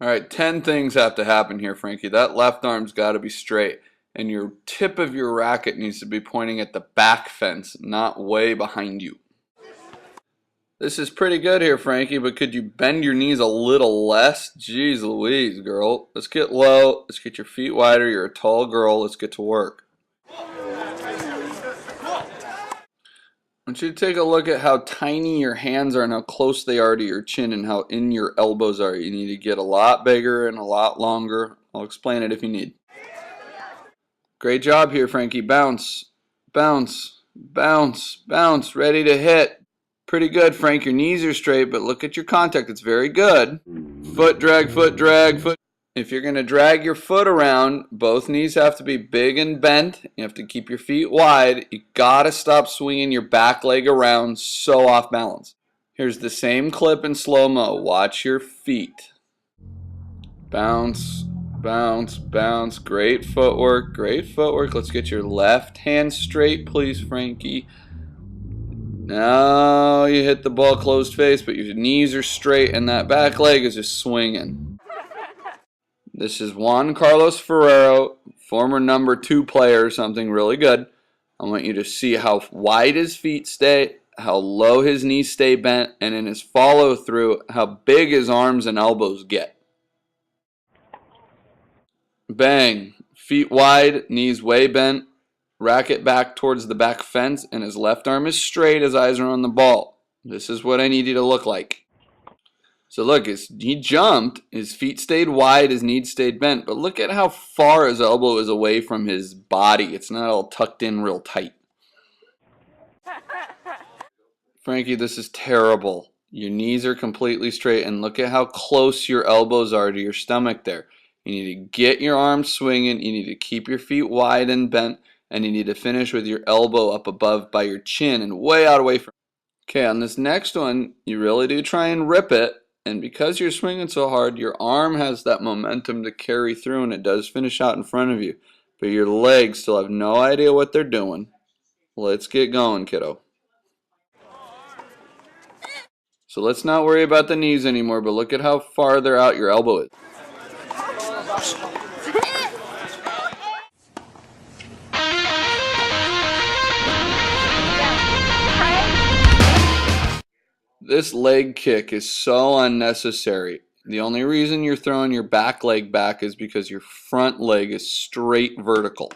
All right, 10 things have to happen here, Frankie. That left arm's got to be straight, and your tip of your racket needs to be pointing at the back fence, not way behind you. This is pretty good here, Frankie, but could you bend your knees a little less? Jeez Louise, girl. Let's get low. Let's get your feet wider. You're a tall girl. Let's get to work. I want you to take a look at how tiny your hands are and how close they are to your chin and how in your elbows are. You need to get a lot bigger and a lot longer. I'll explain it if you need. Great job here, Frankie. Bounce, bounce, bounce, bounce. Ready to hit. Pretty good, Frank. Your knees are straight, but look at your contact. It's very good. Foot drag, foot drag, foot. If you're going to drag your foot around, both knees have to be big and bent. You have to keep your feet wide. You got to stop swinging your back leg around so off balance. Here's the same clip in slow-mo. Watch your feet. Bounce, bounce, bounce. Great footwork, great footwork. Let's get your left hand straight, please, Frankie. Now you hit the ball closed face, but your knees are straight and that back leg is just swinging. This is Juan Carlos Ferrero, former number 2 player, something really good. I want you to see how wide his feet stay, how low his knees stay bent, and in his follow through, how big his arms and elbows get. Bang. Feet wide, knees way bent, racket back towards the back fence, and his left arm is straight, his eyes are on the ball. This is what I need you to look like. So look, he jumped, his feet stayed wide, his knees stayed bent, but look at how far his elbow is away from his body. It's not all tucked in real tight. Frankie, this is terrible. Your knees are completely straight, and look at how close your elbows are to your stomach there. You need to get your arms swinging, you need to keep your feet wide and bent, and you need to finish with your elbow up above by your chin and way out away from. Okay, on this next one, you really do try and rip it. And because you're swinging so hard, your arm has that momentum to carry through, and it does finish out in front of you. But your legs still have no idea what they're doing. Let's get going, kiddo. So let's not worry about the knees anymore, but look at how farther out your elbow is. This leg kick is so unnecessary. The only reason you're throwing your back leg back is because your front leg is straight vertical.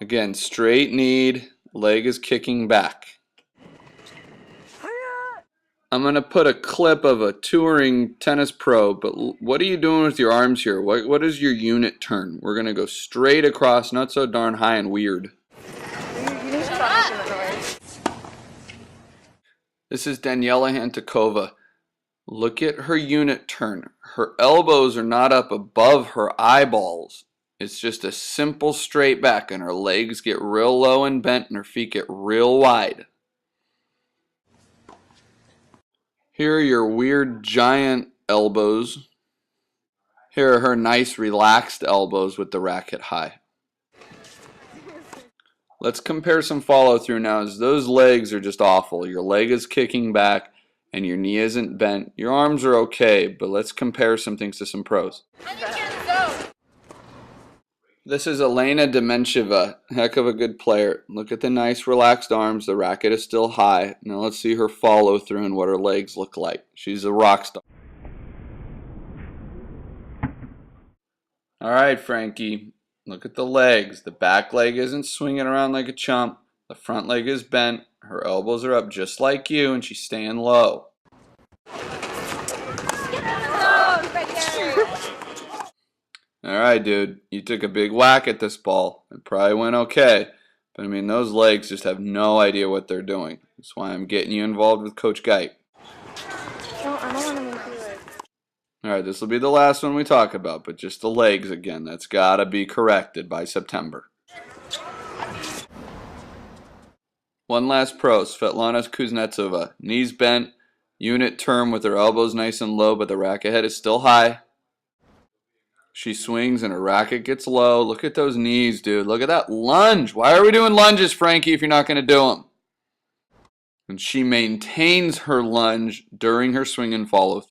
Again, straight kneed, leg is kicking back. I'm going to put a clip of a touring tennis pro, but what are you doing with your arms here? What is your unit turn? We're going to go straight across, not so darn high and weird. This is Daniela Hantakova. Look at her unit turn. Her elbows are not up above her eyeballs. It's just a simple straight back, and her legs get real low and bent and her feet get real wide. Here are your weird giant elbows. Here are her nice relaxed elbows with the racket high. Let's compare some follow through now, as those legs are just awful. Your leg is kicking back and your knee isn't bent. Your arms are okay, but let's compare some things to some pros. This is Elena Demencheva, heck of a good player. Look at the nice relaxed arms, the racket is still high. Now let's see her follow through and what her legs look like. She's a rock star. All right, Frankie. Look at the legs. The back leg isn't swinging around like a chump. The front leg is bent. Her elbows are up just like you, and she's staying low. All right, dude. You took a big whack at this ball. It probably went okay. But, I mean, those legs just have no idea what they're doing. That's why I'm getting you involved with Coach Geit. No, I don't want to make you it. Alright, this will be the last one we talk about, but just the legs again. That's got to be corrected by September. One last pro, Svetlana Kuznetsova. Knees bent, unit turn with her elbows nice and low, but the racket head is still high. She swings and her racket gets low. Look at those knees, dude. Look at that lunge. Why are we doing lunges, Frankie, if you're not going to do them? And she maintains her lunge during her swing and follow.